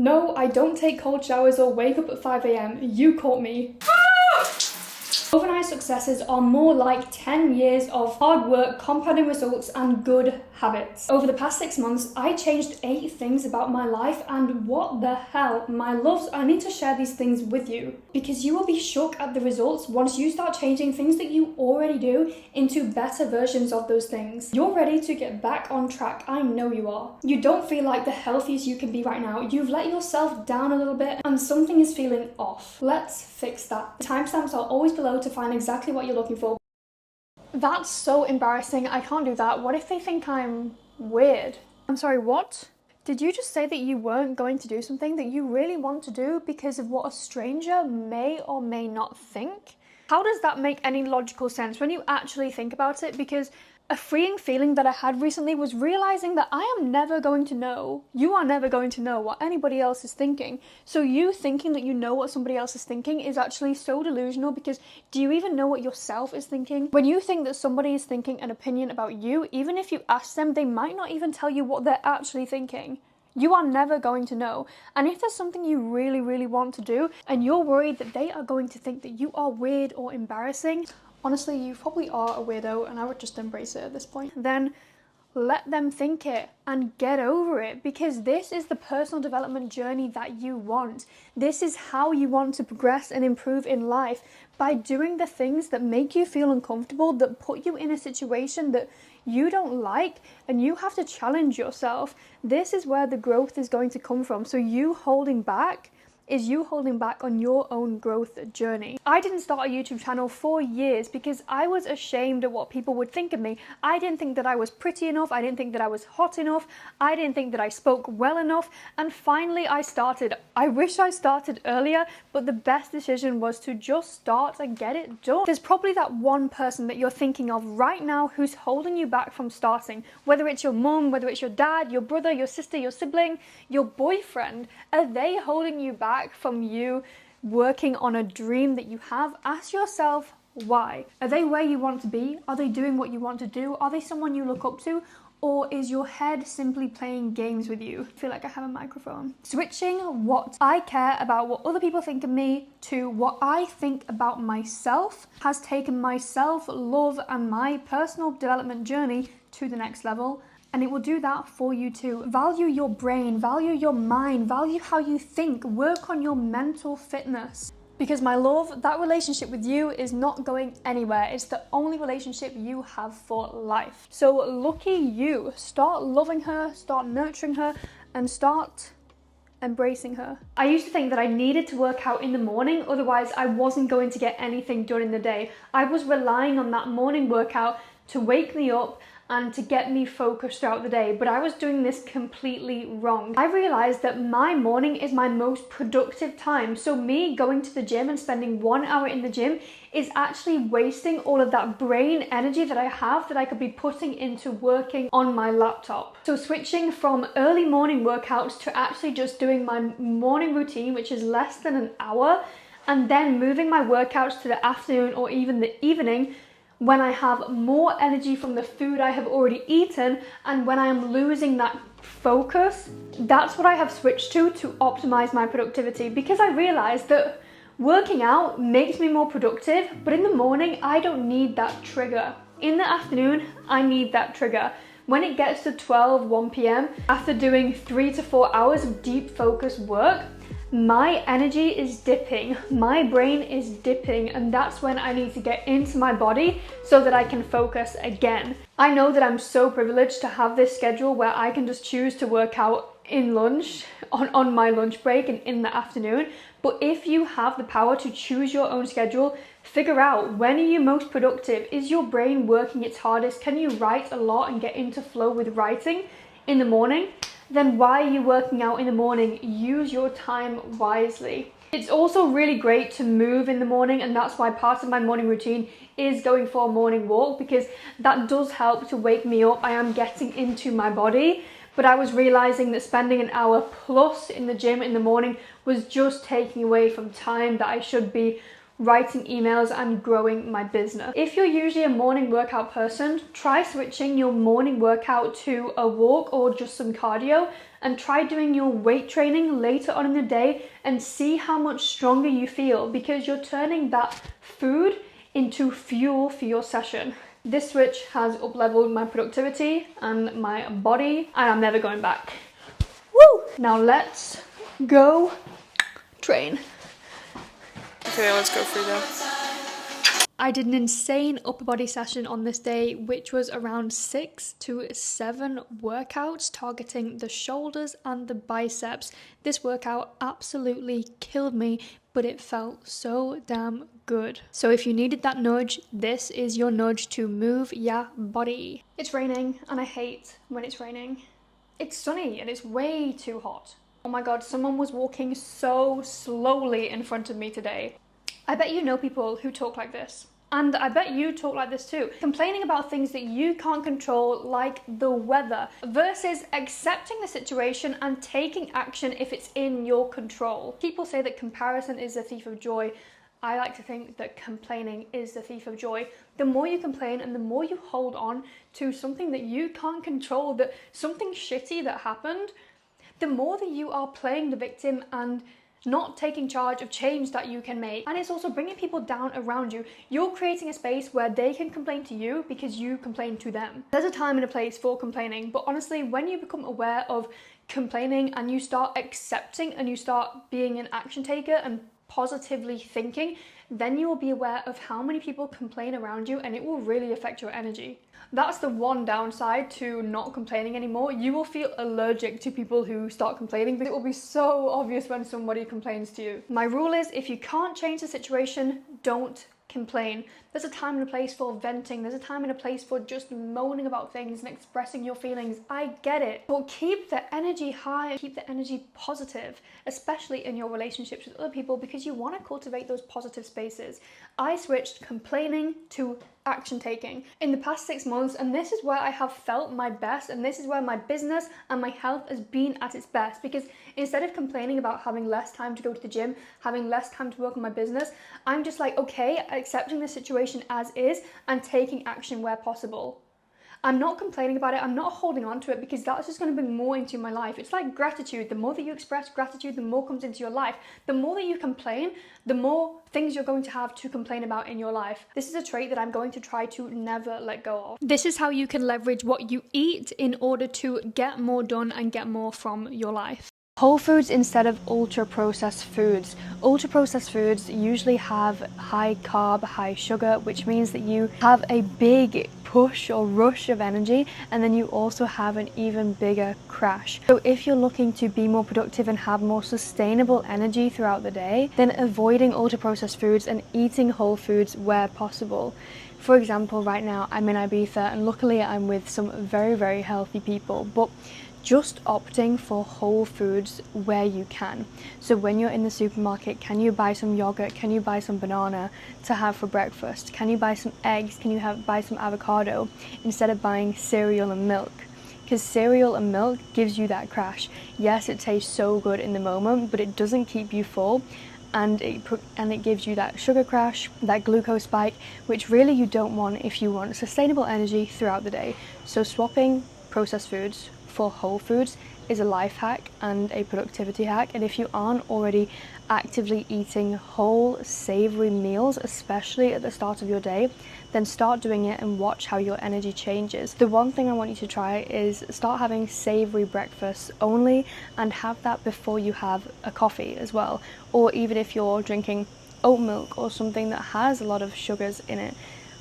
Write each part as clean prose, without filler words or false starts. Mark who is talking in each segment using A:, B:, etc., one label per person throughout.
A: No, I don't take cold showers or wake up at 5 a.m. You caught me. Overnight successes are more like 10 years of hard work, compounding results, and good habits. Over the past 6 months, I changed 8 things about my life, and what the hell, my loves, I need to share these things with you because you will be shocked at the results once you start changing things that you already do into better versions of those things. You're ready to get back on track. I know you are. You don't feel like the healthiest you can be right now. You've let yourself down a little bit and something is feeling off. Let's fix that. The timestamps are always below to find exactly what you're looking for. That's so embarrassing. I can't do that. What if they think I'm weird? I'm sorry, what? Did you just say that you weren't going to do something that you really want to do because of what a stranger may or may not think? How does that make any logical sense when you actually think about it? Because a freeing feeling that I had recently was realizing that I am never going to know, you are never going to know what anybody else is thinking. So you thinking that you know what somebody else is thinking is actually so delusional, because do you even know what yourself is thinking? When you think that somebody is thinking an opinion about you, even if you ask them, they might not even tell you what they're actually thinking. You are never going to know. And if there's something you really, really want to do and you're worried that they are going to think that you are weird or embarrassing, honestly, you probably are a weirdo and I would just embrace it at this point. Then let them think it and get over it, because this is the personal development journey that you want. This is how you want to progress and improve in life, by doing the things that make you feel uncomfortable, that put you in a situation that you don't like and you have to challenge yourself. This is where the growth is going to come from. So you holding back is you holding back on your own growth journey. I didn't start a YouTube channel for years because I was ashamed of what people would think of me. I didn't think that I was pretty enough. I didn't think that I was hot enough. I didn't think that I spoke well enough. And finally I started. I wish I started earlier, but the best decision was to just start and get it done. There's probably that one person that you're thinking of right now who's holding you back from starting. Whether it's your mum, whether it's your dad, your brother, your sister, your sibling, your boyfriend. Are they holding you back from you working on a dream that you have? Ask yourself why. Are they where you want to be? Are they doing what you want to do? Are they someone you look up to? Or is your head simply playing games with you? I feel like I have a microphone. Switching what I care about what other people think of me to what I think about myself has taken my self-love and my personal development journey to the next level. And it will do that for you too. Value your brain, value your mind, value how you think, work on your mental fitness. Because my love, that relationship with you is not going anywhere. It's the only relationship you have for life. So lucky you. Start loving her, start nurturing her, and start embracing her. I used to think that I needed to work out in the morning, otherwise I wasn't going to get anything done in the day. I was relying on that morning workout to wake me up and to get me focused throughout the day, but I was doing this completely wrong. I realized that my morning is my most productive time, so me going to the gym and spending 1 hour in the gym is actually wasting all of that brain energy that I have that I could be putting into working on my laptop. So switching from early morning workouts to actually just doing my morning routine, which is less than an hour, and then moving my workouts to the afternoon or even the evening, when I have more energy from the food I have already eaten and when I am losing that focus. That's what I have switched to optimize my productivity, because I realized that working out makes me more productive, but in the morning I don't need that trigger. In the afternoon I need that trigger. When it gets to 1 p.m, after doing 3 to 4 hours of deep focus work, my energy is dipping, my brain is dipping, and that's when I need to get into my body so that I can focus again. I know that I'm so privileged to have this schedule where I can just choose to work out in lunch, on my lunch break and in the afternoon. But if you have the power to choose your own schedule, figure out when are you most productive? Is your brain working its hardest? Can you write a lot and get into flow with writing in the morning? Then why are you working out in the morning? Use your time wisely. It's also really great to move in the morning, and that's why part of my morning routine is going for a morning walk, because that does help to wake me up. I am getting into my body, but I was realizing that spending an hour plus in the gym in the morning was just taking away from time that I should be writing emails and growing my business. If you're usually a morning workout person, try switching your morning workout to a walk or just some cardio, and try doing your weight training later on in the day and see how much stronger you feel, because you're turning that food into fuel for your session. This switch has up-leveled my productivity and my body, and I'm never going back. Woo! Now let's go train.
B: Okay, let's go, Frida.
A: I did an insane upper body session on this day, which was around 6 to 7 workouts targeting the shoulders and the biceps. This workout absolutely killed me, but it felt so damn good. So if you needed that nudge, this is your nudge to move your body. It's raining, and I hate when it's raining. It's sunny and it's way too hot. Oh my god, someone was walking so slowly in front of me today. I bet you know people who talk like this. And I bet you talk like this too. Complaining about things that you can't control, like the weather, versus accepting the situation and taking action if it's in your control. People say that comparison is the thief of joy. I like to think that complaining is the thief of joy. The more you complain and the more you hold on to something that you can't control, that something shitty that happened, the more that you are playing the victim and not taking charge of change that you can make. And it's also bringing people down around you. You're creating a space where they can complain to you because you complain to them. There's a time and a place for complaining, but honestly, when you become aware of complaining and you start accepting and you start being an action taker and positively thinking, then you will be aware of how many people complain around you, and it will really affect your energy. That's the one downside to not complaining anymore. You will feel allergic to people who start complaining, but it will be so obvious when somebody complains to you. My rule is, if you can't change the situation, don't complain. There's a time and a place for venting. There's a time and a place for just moaning about things and expressing your feelings. I get it. But keep the energy high, keep the energy positive, especially in your relationships with other people, because you want to cultivate those positive spaces. I switched complaining to action taking in the past 6 months, and this is where I have felt my best, and this is where my business and my health has been at its best, because instead of complaining about having less time to go to the gym, having less time to work on my business, I'm just like, okay, accepting the situation as is and taking action where possible. I'm not complaining about it, I'm not holding on to it, because that's just going to bring more into my life. It's like gratitude. The more that you express gratitude, the more comes into your life. The more that you complain, the more things you're going to have to complain about in your life. This is a trait that I'm going to try to never let go of. This is how you can leverage what you eat in order to get more done and get more from your life. Whole foods instead of ultra-processed foods. Ultra-processed foods usually have high carb, high sugar, which means that you have a big push or rush of energy, and then you also have an even bigger crash. So if you're looking to be more productive and have more sustainable energy throughout the day, then avoiding ultra-processed foods and eating whole foods where possible. For example, right now I'm in Ibiza, and luckily I'm with some very, very healthy people, but just opting for whole foods where you can. So when you're in the supermarket, can you buy some yogurt? Can you buy some banana to have for breakfast? Can you buy some eggs? Can you buy some avocado instead of buying cereal and milk? Because cereal and milk gives you that crash. Yes, it tastes so good in the moment, but it doesn't keep you full, and it gives you that sugar crash, that glucose spike, which really you don't want if you want sustainable energy throughout the day. So swapping processed foods for whole foods is a life hack and a productivity hack. And if you aren't already actively eating whole savory meals, especially at the start of your day, then start doing it and watch how your energy changes. The one thing I want you to try is start having savory breakfasts only, and have that before you have a coffee as well, or even if you're drinking oat milk or something that has a lot of sugars in it,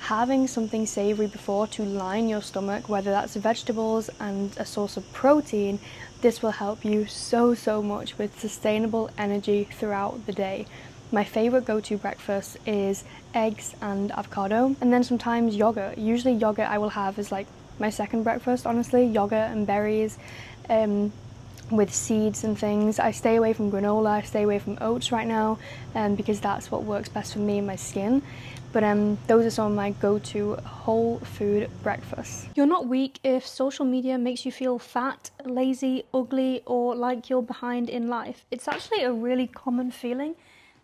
A: having something savory before to line your stomach, whether that's vegetables and a source of protein. This will help you so much with sustainable energy throughout the day. My favorite go-to breakfast is eggs and avocado, and then sometimes yogurt. Usually yogurt I will have as like my second breakfast, honestly. Yogurt and berries with seeds and things. I stay away from granola, I stay away from oats right now, because that's what works best for me and my skin. But those are some of my go-to whole food breakfasts. You're not weak if social media makes you feel fat, lazy, ugly, or like you're behind in life. It's actually a really common feeling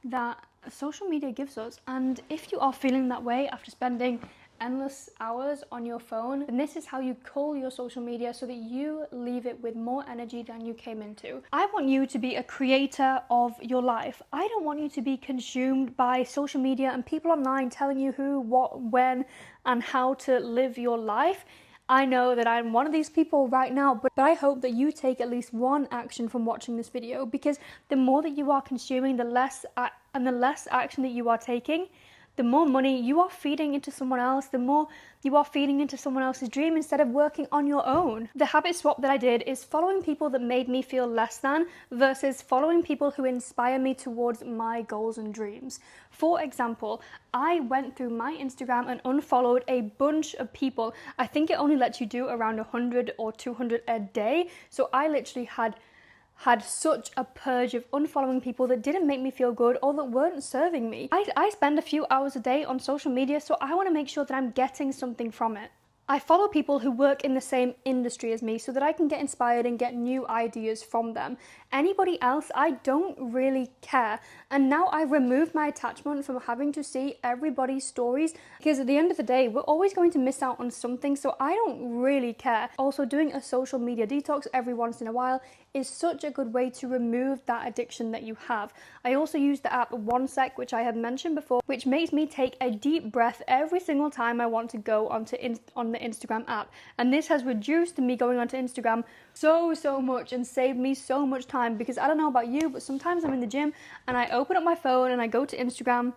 A: that social media gives us. And if you are feeling that way after spending endless hours on your phone, then this is how you cull your social media so that you leave it with more energy than you came into. I want you to be a creator of your life. I don't want you to be consumed by social media and people online telling you who, what, when, and how to live your life. I know that I'm one of these people right now, but I hope that you take at least one action from watching this video, because the more that you are consuming, the less action that you are taking, the more money you are feeding into someone else, the more you are feeding into someone else's dream instead of working on your own. The habit swap that I did is following people that made me feel less than versus following people who inspire me towards my goals and dreams. For example, I went through my Instagram and unfollowed a bunch of people. I think it only lets you do around 100 or 200 a day. So I literally had such a purge of unfollowing people that didn't make me feel good or that weren't serving me. I spend a few hours a day on social media, so I want to make sure that I'm getting something from it. I follow people who work in the same industry as me so that I can get inspired and get new ideas from them. Anybody else, I don't really care. And now I've removed my attachment from having to see everybody's stories, because at the end of the day, we're always going to miss out on something, so I don't really care. Also, doing a social media detox every once in a while is such a good way to remove that addiction that you have. I also use the app OneSec, which I have mentioned before, which makes me take a deep breath every single time I want to go on the Instagram app. And this has reduced me going onto Instagram so much and saved me so much time, because I don't know about you, but sometimes I'm in the gym and I open up my phone and I go to Instagram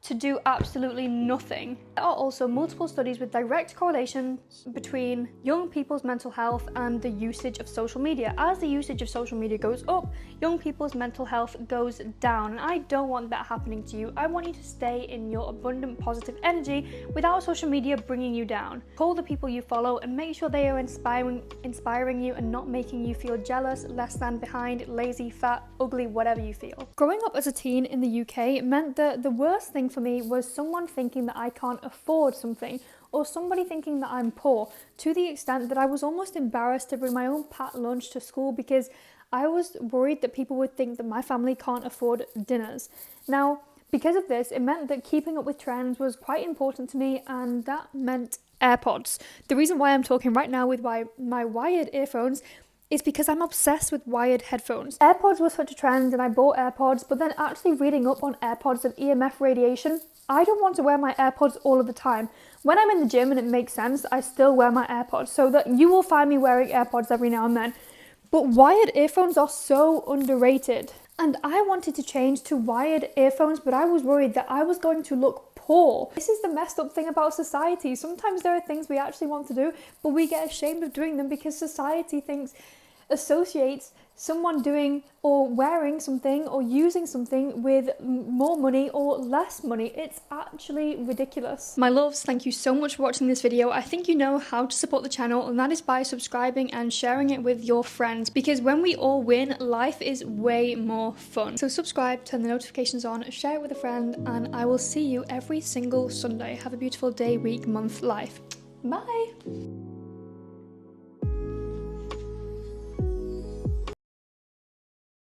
A: to do absolutely nothing. There are also multiple studies with direct correlations between young people's mental health and the usage of social media. As the usage of social media goes up, young people's mental health goes down, and I don't want that happening to you. I want you to stay in your abundant positive energy without social media bringing you down. Call the people you follow and make sure they are inspiring you and not making you feel jealous, less than, behind, lazy, fat, ugly, whatever you feel. Growing up as a teen in the UK meant that the worst thing for me was someone thinking that I can't afford something, or somebody thinking that I'm poor, to the extent that I was almost embarrassed to bring my own packed lunch to school because I was worried that people would think that my family can't afford dinners. Now, because of this, it meant that keeping up with trends was quite important to me, and that meant AirPods. The reason why I'm talking right now with my wired earphones is because I'm obsessed with wired headphones. AirPods were such a trend and I bought AirPods, but then actually reading up on AirPods and EMF radiation, I don't want to wear my AirPods all of the time. When I'm in the gym and it makes sense, I still wear my AirPods, so that you will find me wearing AirPods every now and then. But wired earphones are so underrated. And I wanted to change to wired earphones, but I was worried that I was going to look poor. This is the messed up thing about society. Sometimes there are things we actually want to do, but we get ashamed of doing them because society associates someone doing or wearing something or using something with more money or less money. It's actually ridiculous. My loves, thank you so much for watching this video. I think you know how to support the channel, and that is by subscribing and sharing it with your friends, because when we all win, life is way more fun. So subscribe, turn the notifications on, share it with a friend, and I will see you every single Sunday. Have a beautiful day, week, month, life. Bye!